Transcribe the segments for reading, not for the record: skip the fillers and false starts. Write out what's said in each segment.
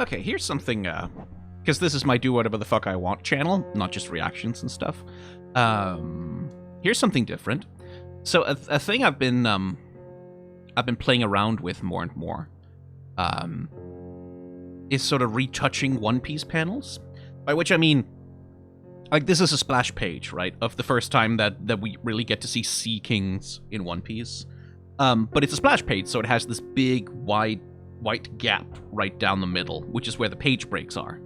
Okay, here's something, because this is my do whatever the fuck I want channel, not just reactions and stuff. Here's something different. So a thing I've been playing around with more and more, is sort of retouching One Piece panels, by which I mean, like, this is a splash page, right, of the first time that we really get to see Sea Kings in One Piece. But it's a splash page, so it has this big, wide, white gap right down the middle, which is where the page breaks are,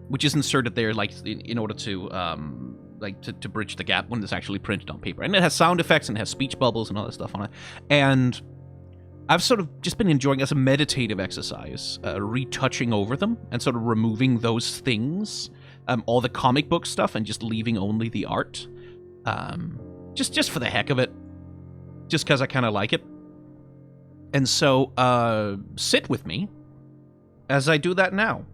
which is inserted there, like, in order to, to bridge the gap when it's actually printed on paper. And it has sound effects, and it has speech bubbles and all that stuff on it. And I've sort of just been enjoying, as a meditative exercise, retouching over them and sort of removing those things, all the comic book stuff, and just leaving only the art, just for the heck of it, just because I kind of like it. And so, sit with me as I do that now,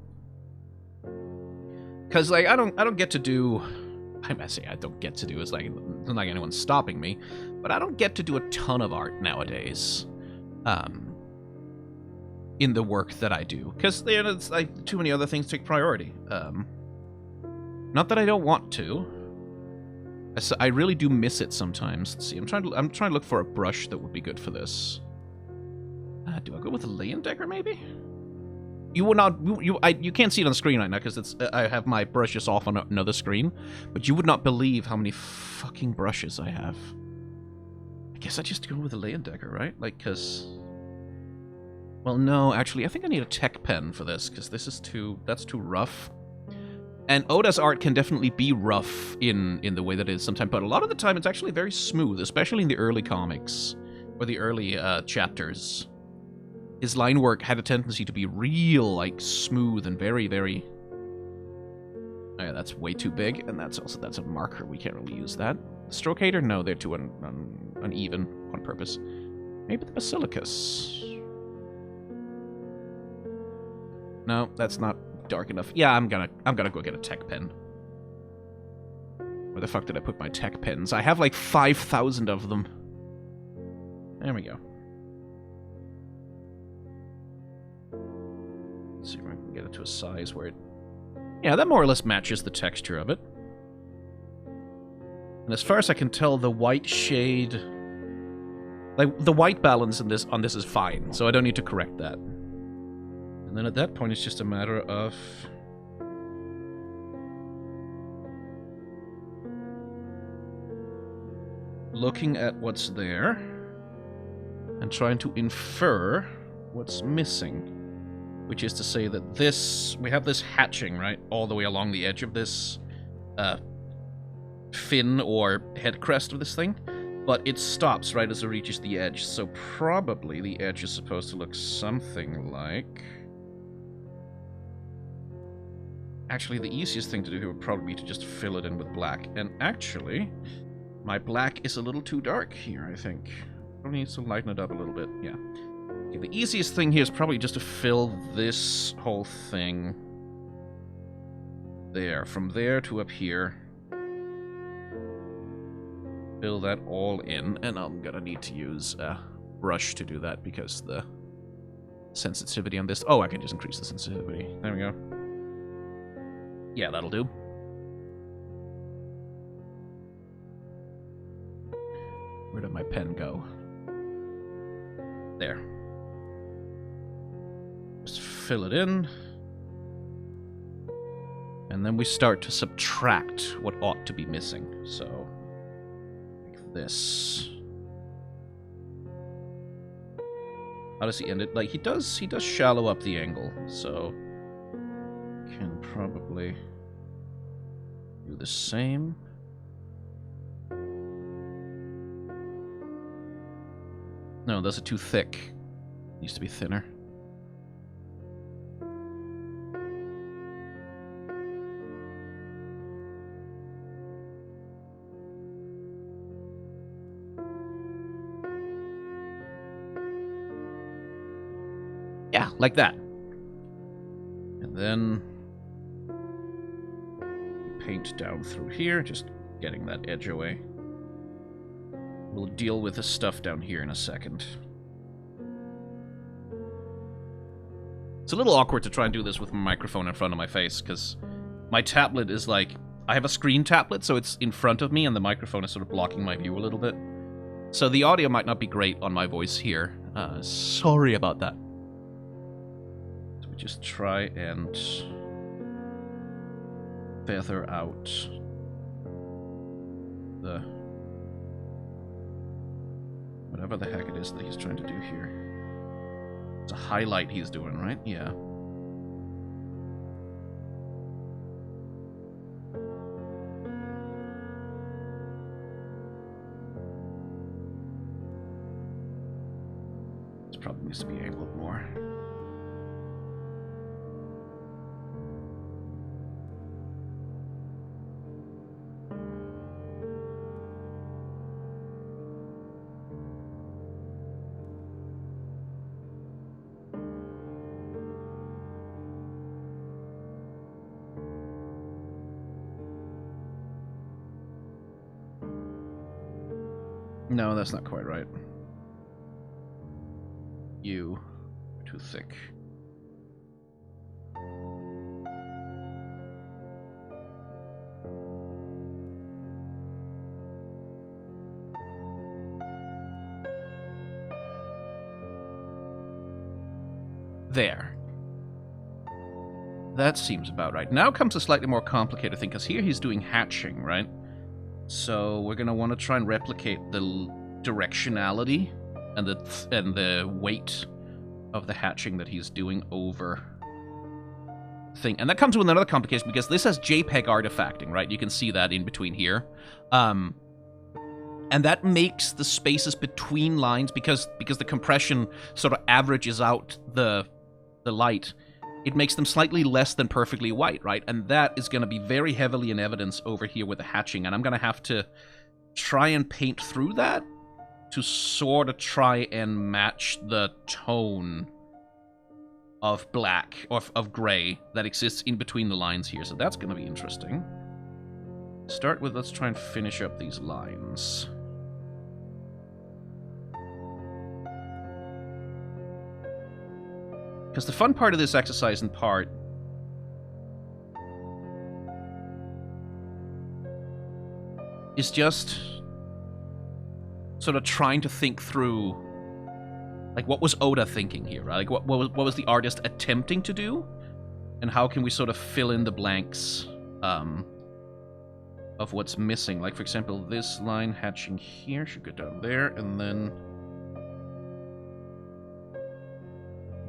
because like I don't get to do. I say I don't get to do. It's like anyone's stopping me, but I don't get to do a ton of art nowadays. In the work that I do, because it's like too many other things take priority. Not that I don't want to. I really do miss it sometimes. Let's see, I'm trying to look for a brush that would be good for this. Do I go with a Leyendecker maybe? You would not. You can't see it on the screen right now because I have my brushes off on another screen, but you would not believe how many fucking brushes I have. I guess I just go with a Leyendecker, right? Like, because... Well, no, actually, I think I need a tech pen for this, because that's too rough. And Oda's art can definitely be rough in the way that it is sometimes, but a lot of the time it's actually very smooth, especially in the early comics, or the early chapters. His line work had a tendency to be real, like, smooth and very, very... Oh yeah, that's way too big, and that's a marker. We can't really use that. The Strocator? No, they're too uneven on purpose. Maybe the Basilicus. No, that's not dark enough. Yeah, I'm gonna go get a tech pen. Where the fuck did I put my tech pens? I have like 5,000 of them. There we go. Let's see if I can get it to a size where it... Yeah, that more or less matches the texture of it. And as far as I can tell, the white shade... Like, the white balance on this is fine, so I don't need to correct that. And then at that point, it's just a matter of... looking at what's there, and trying to infer what's missing. Which is to say that this... we have this hatching, right? All the way along the edge of this... fin or head crest of this thing, but it stops right as it reaches the edge, so probably the edge is supposed to look something like... Actually, the easiest thing to do here would probably be to just fill it in with black, and actually, my black is a little too dark here, I think. Probably needs to lighten it up a little bit, yeah. Okay, the easiest thing here is probably just to fill this whole thing there, from there to up here. Fill that all in, and I'm gonna need to use a brush to do that because the sensitivity on this... Oh, I can just increase the sensitivity. There we go. Yeah, that'll do. Where did my pen go? There. Just fill it in. And then we start to subtract what ought to be missing. So... this. How does he end it? Like, he does shallow up the angle, so can probably do the same. No, those are too thick. Needs to be thinner. Yeah, like that. And then paint down through here, just getting that edge away. We'll deal with the stuff down here in a second. It's a little awkward to try and do this with my microphone in front of my face, because my tablet is like... I have a screen tablet, so it's in front of me, and the microphone is sort of blocking my view a little bit. So the audio might not be great on my voice here. Sorry about that. So we just try and feather out the... whatever the heck it is that he's trying to do here. It's a highlight he's doing, right? Yeah. This probably needs to be angled more. No, that's not quite right. You are too thick. There. That seems about right. Now comes a slightly more complicated thing, because here he's doing hatching, right? So we're going to want to try and replicate the directionality and the weight of the hatching that he's doing over thing. And that comes with another complication, because this has JPEG artifacting, right? You can see that in between here. And that makes the spaces between lines, because the compression sort of averages out the light, it makes them slightly less than perfectly white, right? And that is going to be very heavily in evidence over here with the hatching, and I'm going to have to try and paint through that to sort of try and match the tone of black, or of gray, that exists in between the lines here. So that's going to be interesting. Start with, let's try and finish up these lines. Because the fun part of this exercise, in part, is just sort of trying to think through, like, what was Oda thinking here, right? Like, what was the artist attempting to do? And how can we sort of fill in the blanks of what's missing? Like, for example, this line hatching here should go down there, and then...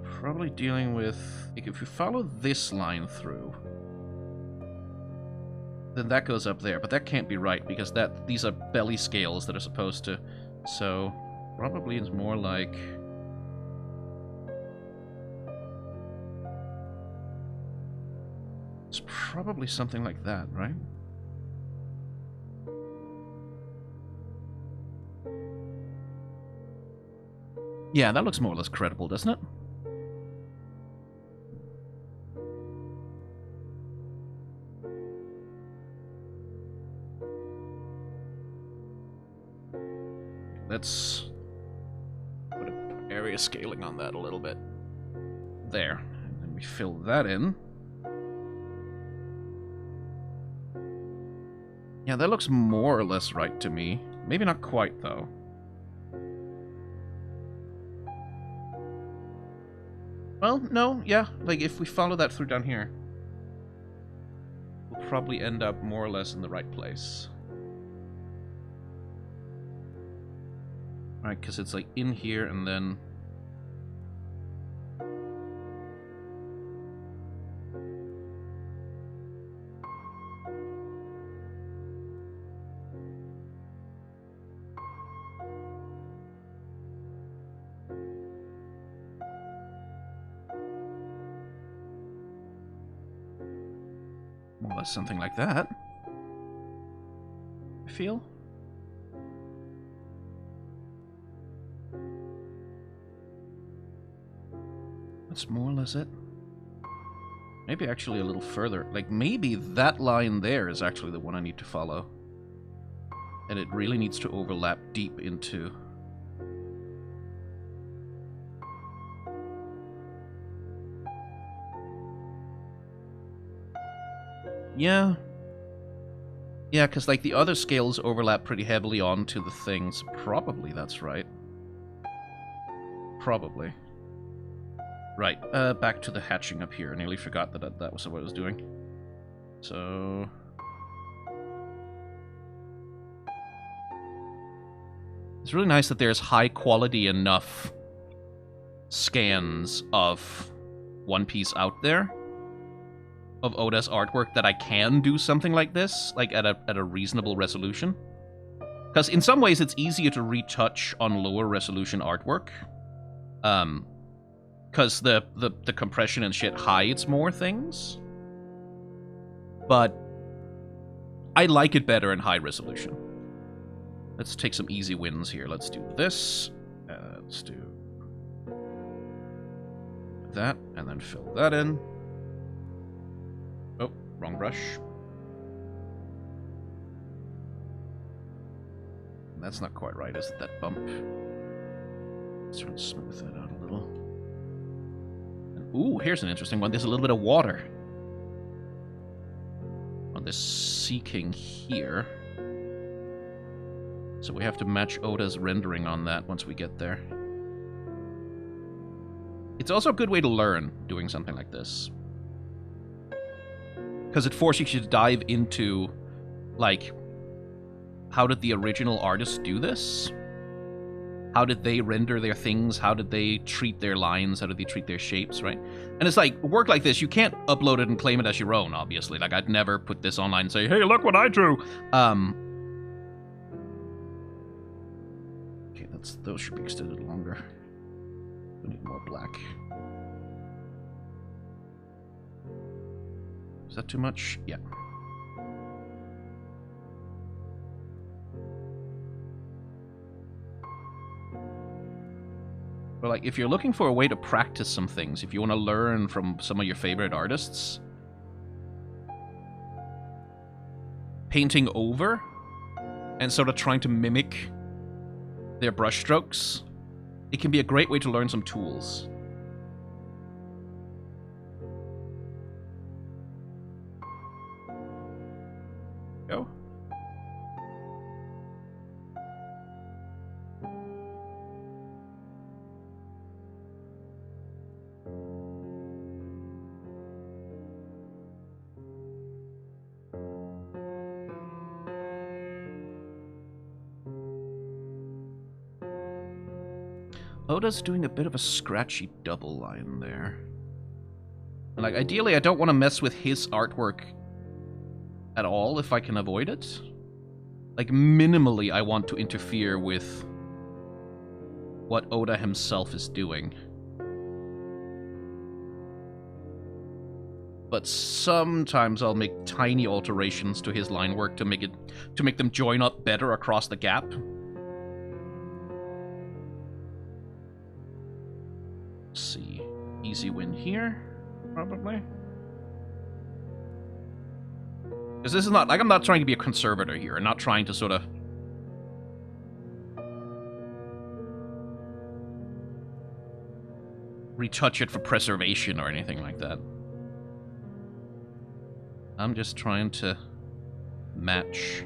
probably dealing with... like, if you follow this line through, then that goes up there, but that can't be right, because these are belly scales that are supposed to... so, probably it's more like... it's probably something like that, right? Yeah, that looks more or less credible, doesn't it? Let's put an area scaling on that a little bit. There. And then we fill that in. Yeah, that looks more or less right to me. Maybe not quite, though. Well, no, yeah. Like, if we follow that through down here, we'll probably end up more or less in the right place. Right, because it's like in here and then... more or less something like that, I feel. That's more or less it. Maybe actually a little further. Like, maybe that line there is actually the one I need to follow. And it really needs to overlap deep into... Yeah. Yeah, because, like, the other scales overlap pretty heavily onto the things. Probably that's right. Probably. Right, back to the hatching up here. I nearly forgot that that was what I was doing. So... it's really nice that there's high quality enough scans of One Piece out there, of Oda's artwork, that I can do something like this, like at a reasonable resolution. Because in some ways it's easier to retouch on lower resolution artwork. Because the compression and shit hides more things. But I like it better in high resolution. Let's take some easy wins here. Let's do this. Let's do that, and then fill that in. Oh, wrong brush. That's not quite right, is it, that bump? Let's try and smooth that out a little. And, ooh, here's an interesting one. There's a little bit of water on this Sea King here. So we have to match Oda's rendering on that once we get there. It's also a good way to learn doing something like this. Because it forces you to dive into, like, how did the original artists do this? How did they render their things? How did they treat their lines? How did they treat their shapes, right? And it's like, work like this, you can't upload it and claim it as your own, obviously. Like, I'd never put this online and say, hey, look what I drew! Okay, those should be extended longer. We need more black. Is that too much? Yeah. But, like, if you're looking for a way to practice some things, if you want to learn from some of your favorite artists, painting over and sort of trying to mimic their brushstrokes, it can be a great way to learn some tools. Go. Oda's doing a bit of a scratchy double line there. And, like, ideally I don't want to mess with his artwork at all if I can avoid it. Like, minimally I want to interfere with what Oda himself is doing. But sometimes I'll make tiny alterations to his line work to make them join up better across the gap. Let's see. Easy win here, probably. Because this is not, like, I'm not trying to be a conservator here. I'm not trying to sort of retouch it for preservation or anything like that. I'm just trying to match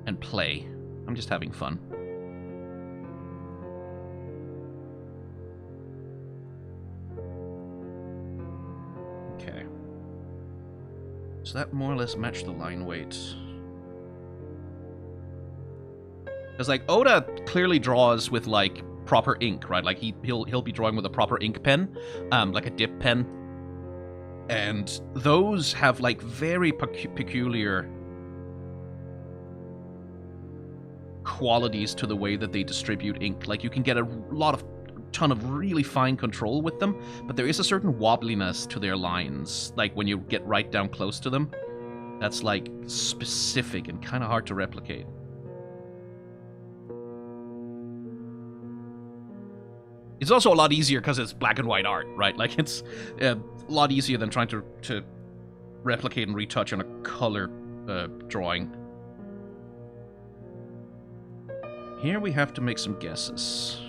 and play. I'm just having fun. Okay. So that more or less matched the line weight. Because, like, Oda clearly draws with, like, proper ink, right? Like, he'll be drawing with a proper ink pen, like a dip pen. And those have, like, very peculiar qualities to the way that they distribute ink. Like, you can get a ton of really fine control with them, but there is a certain wobbliness to their lines, like, when you get right down close to them, that's, like, specific and kind of hard to replicate. It's also a lot easier because it's black and white art, right? Like, it's a lot easier than trying to replicate and retouch on a color drawing. Here we have to make some guesses.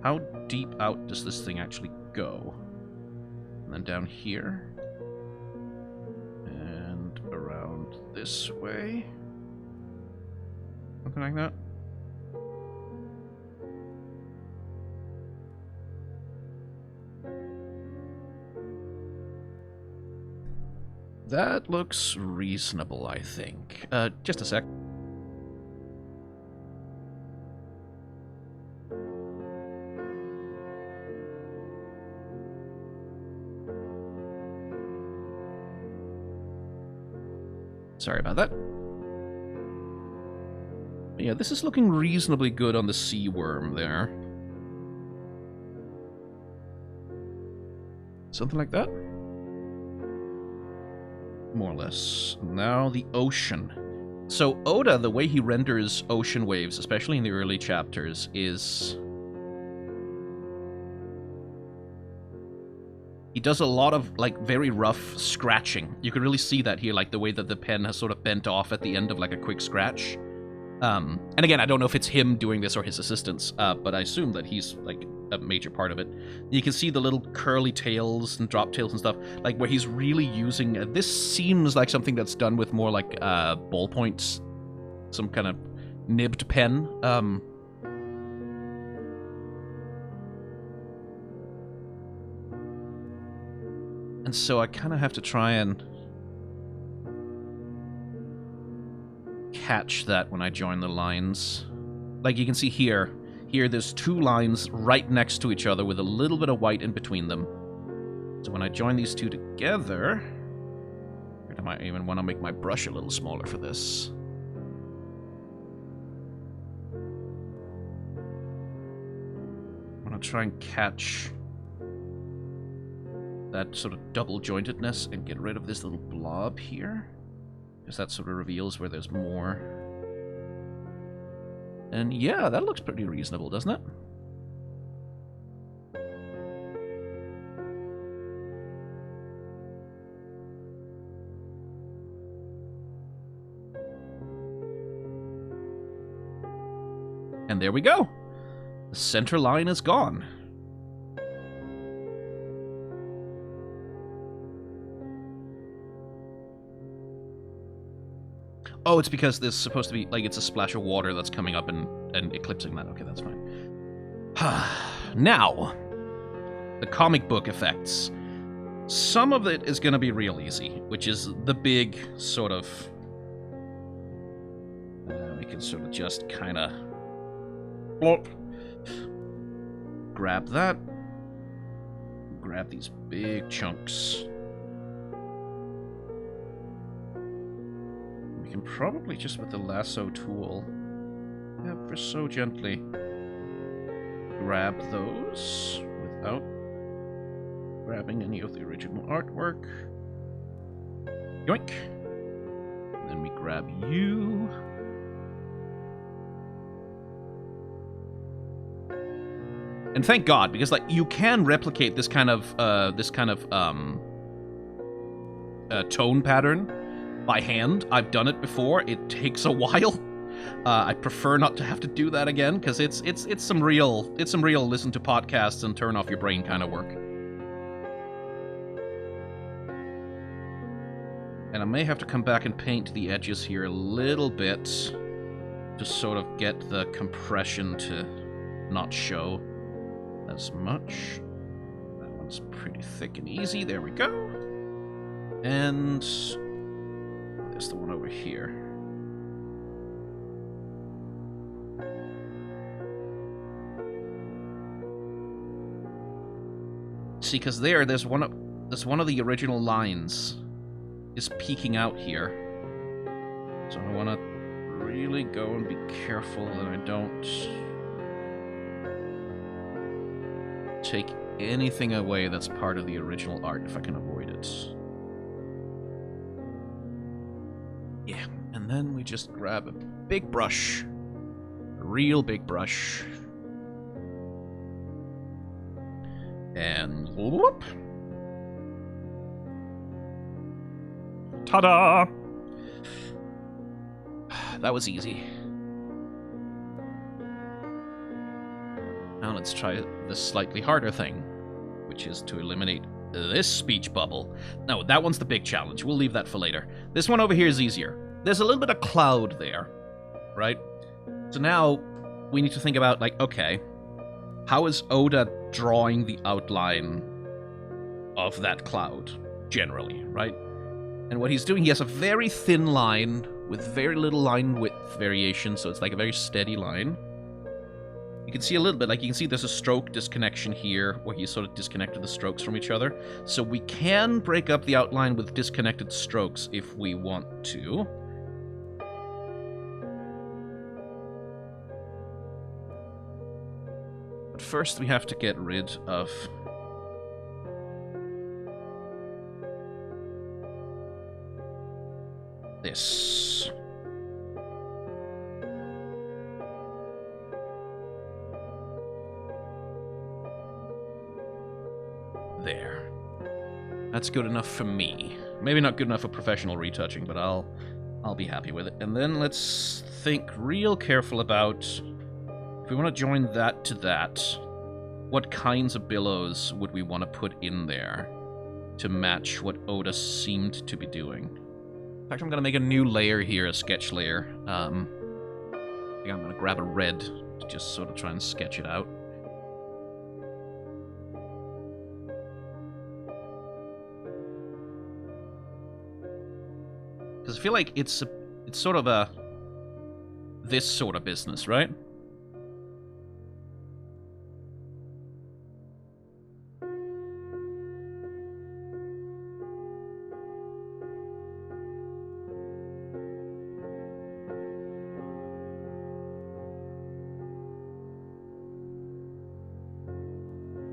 How deep out does this thing actually go? And then down here. And around this way. Something like that. That looks reasonable, I think. Just a sec. Sorry about that. But yeah, this is looking reasonably good on the sea worm there. Something like that? More or less. Now the ocean. So Oda, the way he renders ocean waves, especially in the early chapters, is... he does a lot of, like, very rough scratching. You can really see that here, like, the way that the pen has sort of bent off at the end of, like, a quick scratch. And again, I don't know if it's him doing this or his assistants, but I assume that he's, like, a major part of it. You can see the little curly tails and drop tails and stuff, like, where he's really using... this seems like something that's done with more, like, ballpoints. Some kind of nibbed pen. And so I kind of have to try and catch that when I join the lines. Like you can see here, there's two lines right next to each other with a little bit of white in between them. So when I join these two together, I might even want to make my brush a little smaller for this. I'm going to try and catch that sort of double jointedness and get rid of this little blob here, because that sort of reveals where there's more. And yeah, that looks pretty reasonable, doesn't it? And there we go. The center line is gone. Oh, it's because there's supposed to be, like, it's a splash of water that's coming up and eclipsing that. Okay, that's fine. Now, the comic book effects. Some of it is going to be real easy, which is the big sort of... we can sort of just kind of... grab that. Grab these big chunks. We can probably just with the lasso tool, ever so gently, grab those without grabbing any of the original artwork. Yoink! And then we grab you. And thank God, because like you can replicate this kind of tone pattern by hand. I've done it before. It takes a while. I prefer not to have to do that again because it's some real listen to podcasts and turn off your brain kind of work. And I may have to come back and paint the edges here a little bit to sort of get the compression to not show as much. That one's pretty thick and easy. There we go. And there's the one over here. See, because there's one of the original lines is peeking out here. So I want to really go and be careful that I don't take anything away that's part of the original art if I can avoid it. Yeah, and then we just grab a big brush. A real big brush. And whoop. Ta-da! That was easy. Now let's try the slightly harder thing, which is to eliminate this speech bubble. No, that one's the big challenge. We'll leave that for later. This one over here is easier. There's a little bit of cloud there, right? So now we need to think about, like, okay, how is Oda drawing the outline of that cloud, generally, right? And what he's doing, he has a very thin line with very little line width variation, so it's like a very steady line. You can see a little bit, like you can see there's a stroke disconnection here, where he sort of disconnected the strokes from each other. So we can break up the outline with disconnected strokes if we want to. But first we have to get rid of this. There. That's good enough for me. Maybe not good enough for professional retouching, but I'll be happy with it. And then let's think real careful about, if we want to join that to that, what kinds of billows would we want to put in there to match what Oda seemed to be doing? In fact, I'm going to make a new layer here, a sketch layer. I think I'm going to grab a red to just sort of try and sketch it out. Because I feel like it's sort of a this sort of business, right?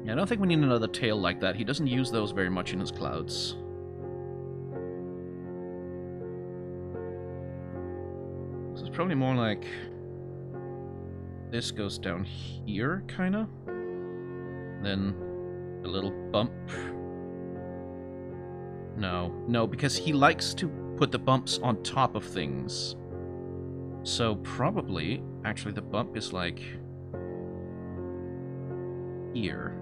Yeah, I don't think we need another tail like that. He doesn't use those very much in his clouds. Probably more like this goes down here, kind of. Then a little bump. No, because he likes to put the bumps on top of things. So probably, actually, the bump is like here.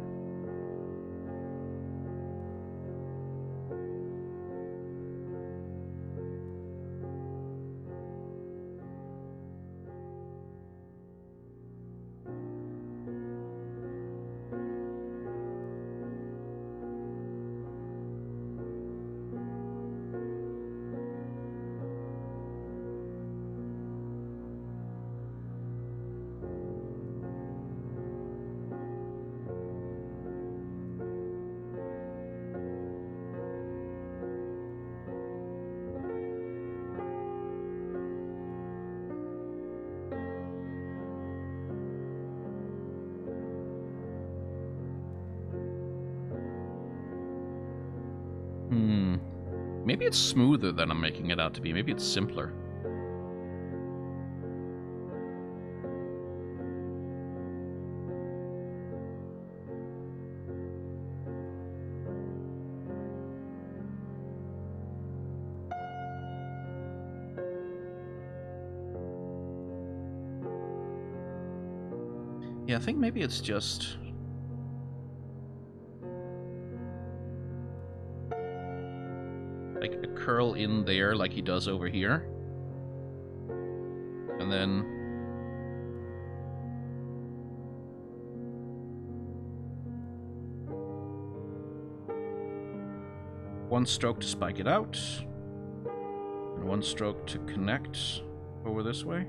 Maybe it's smoother than I'm making it out to be. Maybe it's simpler. Yeah, I think maybe it's just... like a curl in there like he does over here. And then... one stroke to spike it out. And one stroke to connect over this way.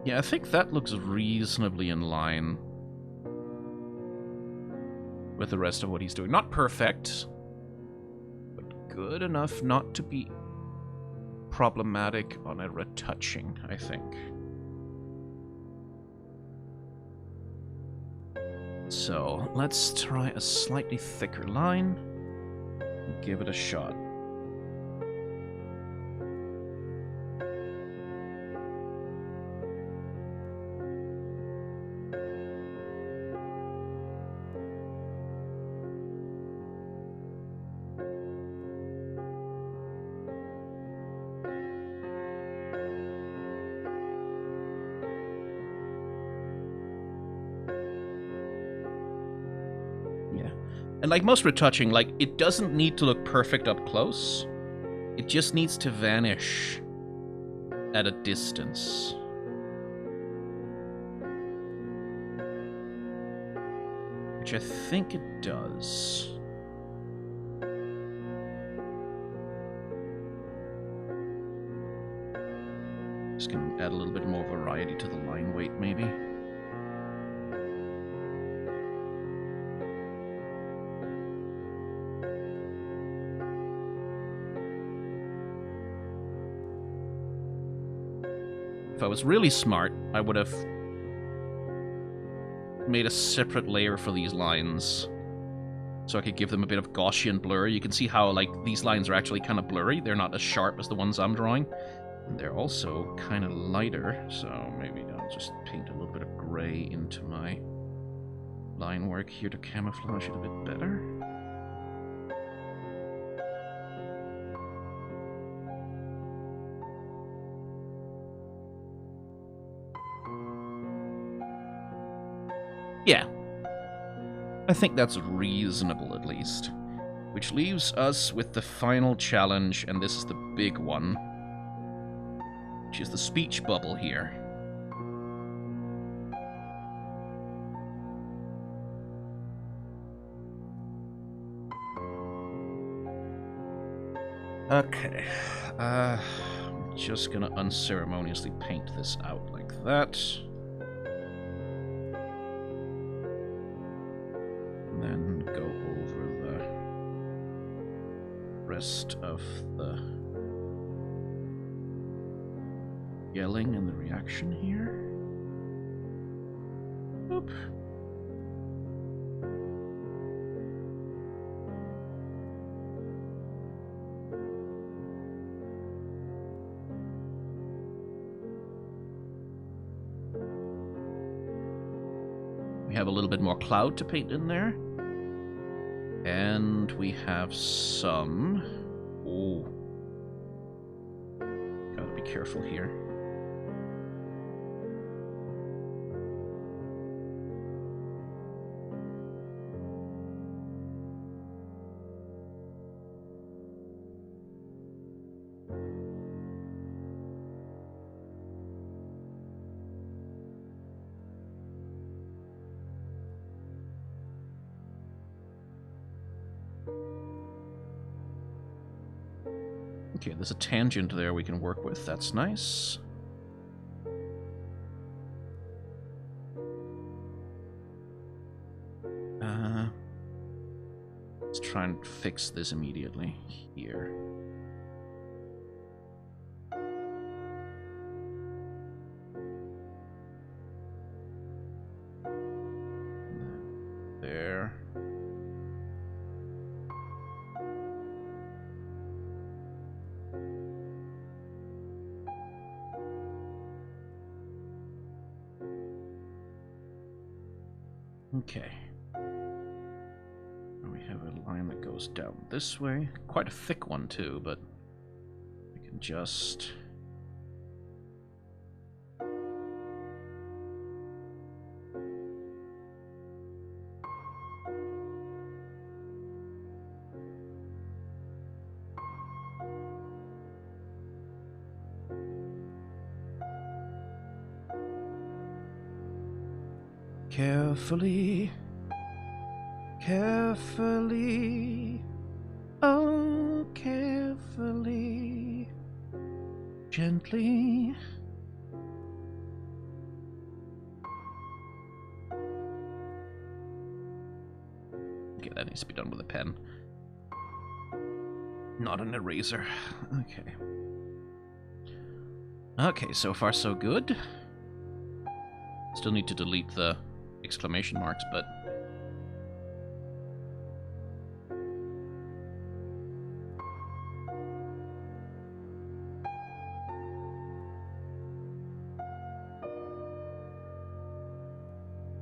Yeah, I think that looks reasonably in line with the rest of what he's doing. Not perfect, but good enough not to be problematic on a retouching, I think. So, let's try a slightly thicker line and give it a shot. And like most retouching, like, it doesn't need to look perfect up close. It just needs to vanish at a distance. Which I think it does. Just gonna add a little bit more variety to the line weight, maybe. If I was really smart, I would have made a separate layer for these lines so I could give them a bit of Gaussian blur. You can see how, like, these lines are actually kind of blurry. They're not as sharp as the ones I'm drawing. And they're also kind of lighter, so maybe I'll just paint a little bit of gray into my line work here to camouflage it a bit better. Yeah. I think that's reasonable, at least. Which leaves us with the final challenge, and this is the big one, which is the speech bubble here. Okay. I'm just gonna unceremoniously paint this out like that. Then go over the rest of the yelling and the reaction here. Oop. We have a little bit more cloud to paint in there. And we have some... Oh. Gotta be careful here. Okay, there's a tangent there we can work with. That's nice. Let's try and fix this immediately here. There. Okay. We have a line that goes down this way. Quite a thick one too, but we can just... Carefully, carefully, oh, carefully, gently. Okay, that needs to be done with a pen, not an eraser. Okay. Okay, so far so good. Still need to delete the exclamation marks, but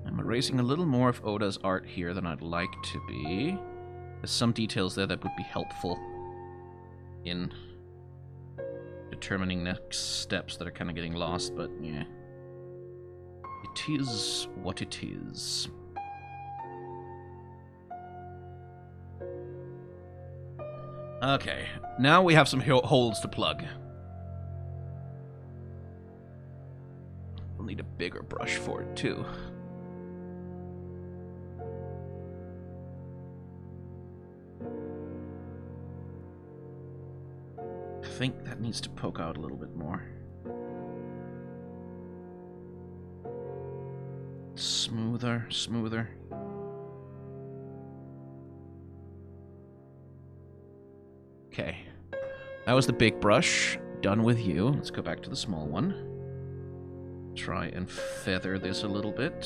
I'm erasing a little more of Oda's art here than I'd like to be. There's some details there that would be helpful in determining next steps that are kind of getting lost, but yeah. It is what it is. Okay, now we have some holes to plug. We'll need a bigger brush for it, too. I think that needs to poke out a little bit more. Smoother, smoother. Okay. That was the big brush. Done with you. Let's go back to the small one. Try and feather this a little bit.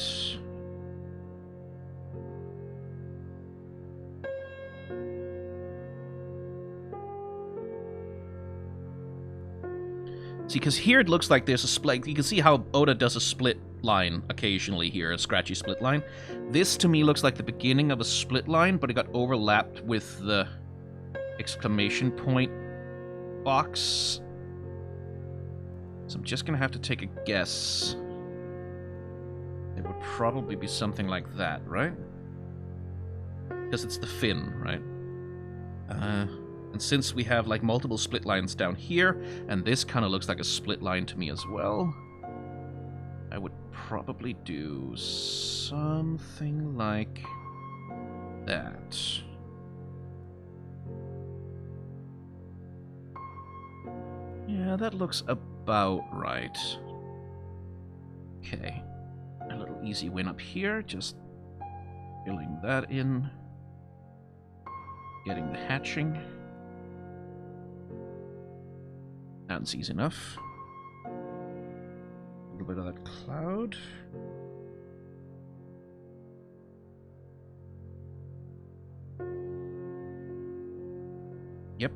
See, because here it looks like there's a split. You can see how Oda does a split line occasionally here, a scratchy split line. This, to me, looks like the beginning of a split line, but it got overlapped with the exclamation point box. So I'm just going to have to take a guess. It would probably be something like that, right? Because it's the fin, right? And since we have like multiple split lines down here, and this kind of looks like a split line to me as well, I would probably do something like that. Yeah, that looks about right. Okay. A little easy win up here, just filling that in. Getting the hatching. That's easy enough. A little bit of that cloud. Yep.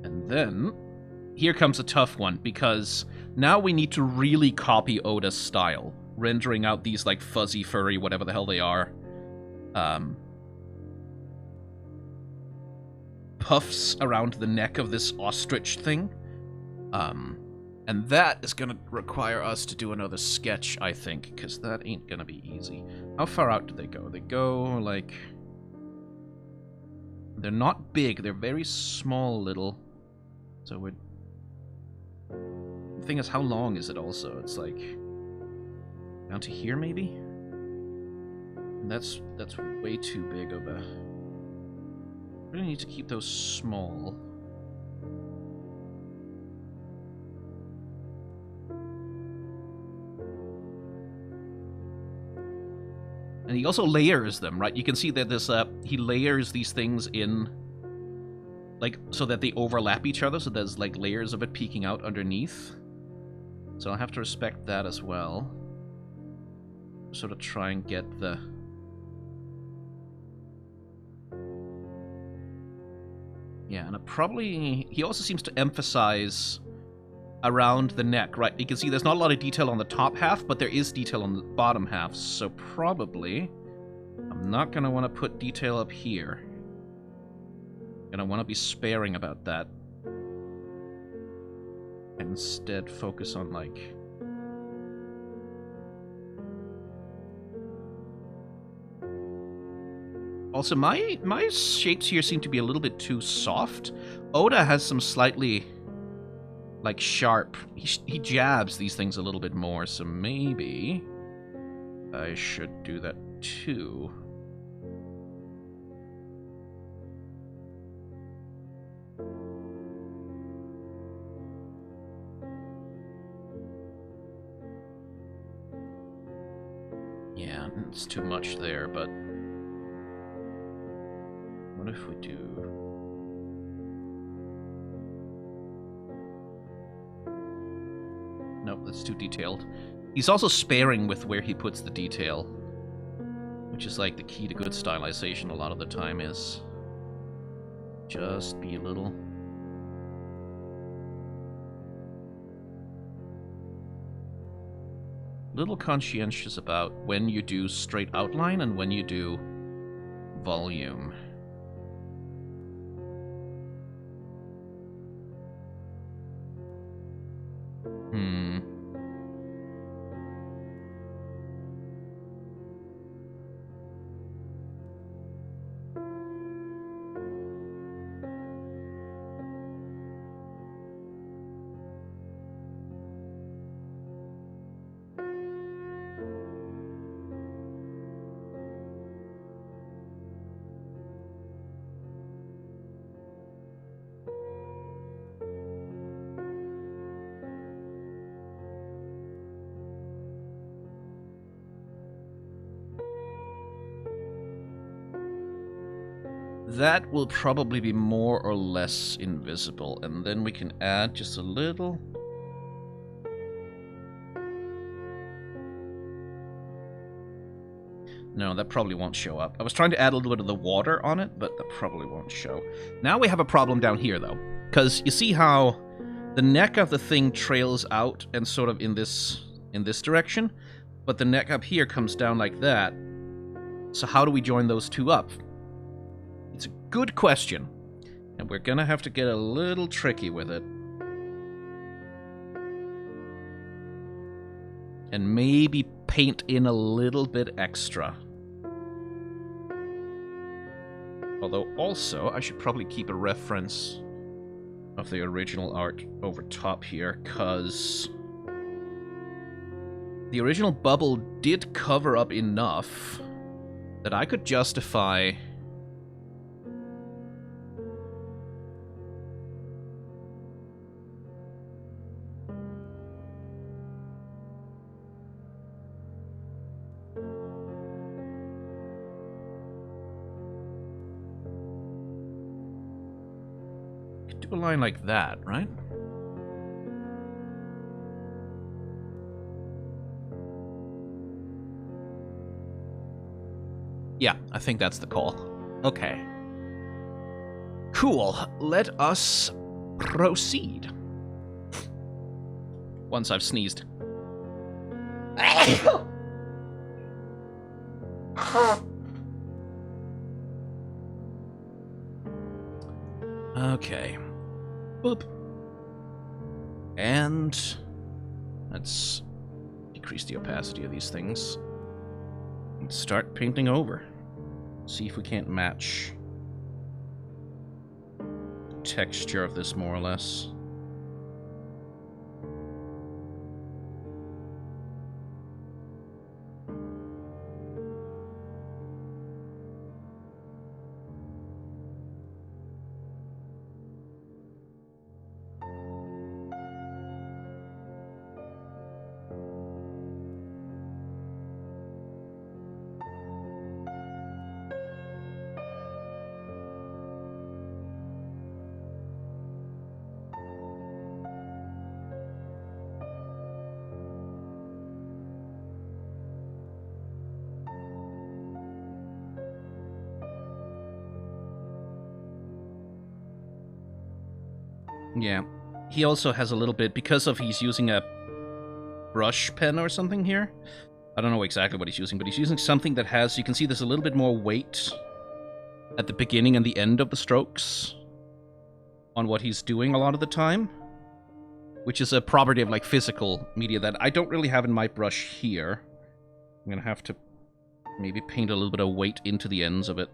And then, here comes a tough one, because now we need to really copy Oda's style, rendering out these, like, fuzzy, furry, whatever the hell they are, puffs around the neck of this ostrich thing. And that is going to require us to do another sketch, I think, because that ain't going to be easy. How far out do they go? They go, like... They're not big, they're very small little... So we're... The thing is, how long is it also? It's like... Down to here, maybe? And that's way too big of a... Really need to keep those small. And he also layers them, right? You can see that this, he layers these things in, like, so that they overlap each other, so there's, like, layers of it peeking out underneath. So I'll have to respect that as well. Sort of try and get the... Yeah, and probably... He also seems to emphasize around the neck, right? You can see there's not a lot of detail on the top half, but there is detail on the bottom half, so probably... I'm not going to want to put detail up here. I'm going to want to be sparing about that. And instead focus on, like... Also, my shapes here seem to be a little bit too soft. Oda has some slightly, like, sharp... He jabs these things a little bit more, so maybe I should do that too. Yeah, it's too much there, but... What if we do... Nope, that's too detailed. He's also sparing with where he puts the detail, which is like the key to good stylization a lot of the time is just be a little conscientious about when you do straight outline and when you do volume. That will probably be more or less invisible, and then we can add just a little. No, that probably won't show up. I was trying to add a little bit of the water on it, but that probably won't show. Now we have a problem down here, though. Because you see how the neck of the thing trails out and sort of in this direction, but the neck up here comes down like that. So how do we join those two up? It's a good question, and we're gonna have to get a little tricky with it. And maybe paint in a little bit extra. Although also, I should probably keep a reference of the original art over top here, because the original bubble did cover up enough that I could justify do a line like that, right? Yeah, I think that's the call. Okay. Cool. Let us proceed. Once I've sneezed. Okay. Boop. And let's decrease the opacity of these things and start painting over. See if we can't match the texture of this more or less. Yeah. He also has a little bit, because of he's using a brush pen or something here. I don't know exactly what he's using, but he's using something that has, you can see there's a little bit more weight at the beginning and the end of the strokes on what he's doing a lot of the time, which is a property of like physical media that I don't really have in my brush here. I'm gonna have to maybe paint a little bit of weight into the ends of it.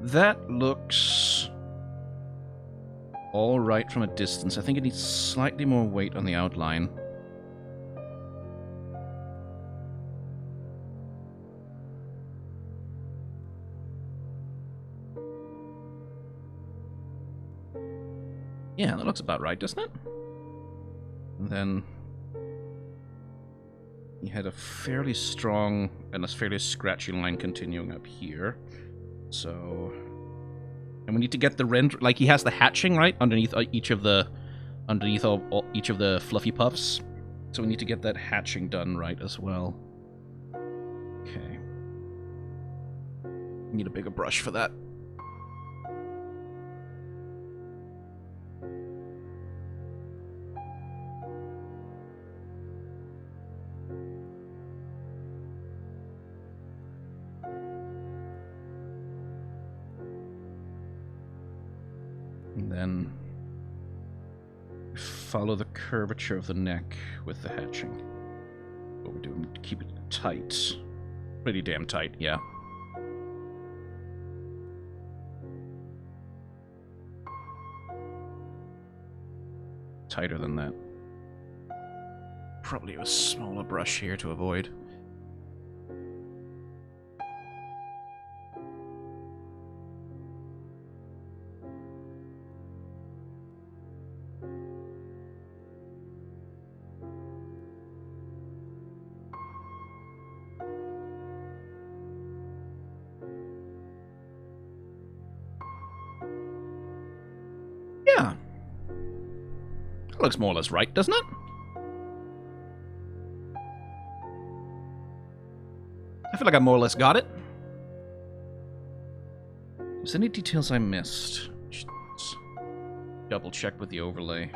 That looks all right from a distance. I think it needs slightly more weight on the outline. Yeah, that looks about right, doesn't it? And then he had a fairly strong and a fairly scratchy line continuing up here. So, and we need to get the render, like he has the hatching right underneath each of the each of the fluffy puffs. So we need to get that hatching done right as well. Okay. Need a bigger brush for that. And then follow the curvature of the neck with the hatching. What we're doing, keep it tight. Pretty damn tight, yeah. Tighter than that. Probably a smaller brush here to avoid. Yeah. That looks more or less right, doesn't it? I feel like I more or less got it. Is there any details I missed? Just double check with the overlay.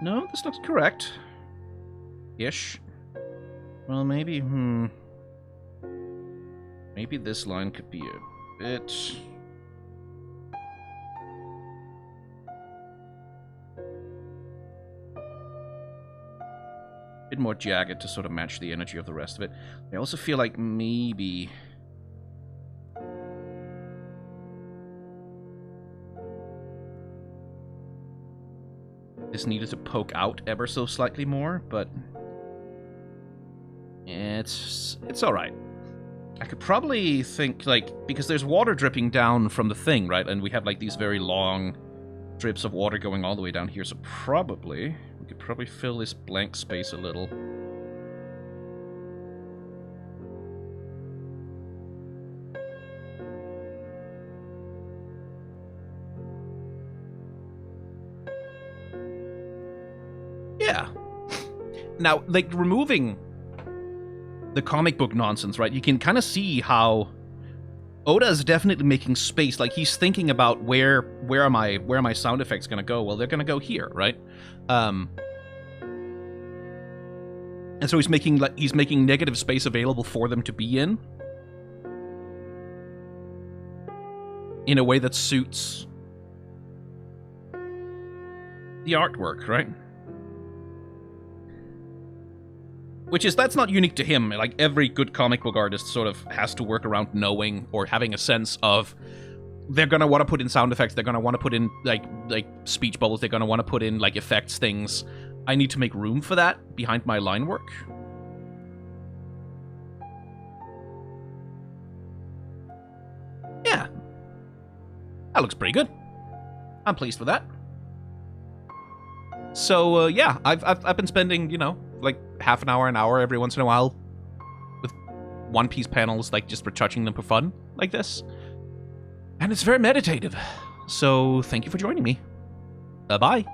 No, this looks correct. Ish. Well, maybe, maybe this line could be a bit... bit more jagged to sort of match the energy of the rest of it. I also feel like maybe... this needed to poke out ever so slightly more, but... it's alright. I could probably think, like, because there's water dripping down from the thing, right? And we have, like, these very long drips of water going all the way down here, so probably... we could probably fill this blank space a little. Yeah. Now, like, removing the comic book nonsense, right? You can kind of see how Oda is definitely making space. Like, he's thinking about where are my sound effects gonna go? Well, they're gonna go here, right? And so he's making negative space available for them to be in a way that suits the artwork, right? That's not unique to him. Like, every good comic book artist sort of has to work around knowing or having a sense of they're gonna want to put in sound effects, they're gonna want to put in like speech bubbles, they're gonna want to put in like effects things. I need to make room for that behind my line work. Yeah. That looks pretty good. I'm pleased with that. So, yeah, I've been spending, you know, like half an hour every once in a while with One Piece panels, like just retouching them for fun, like this. And it's very meditative. So, thank you for joining me. Bye-bye.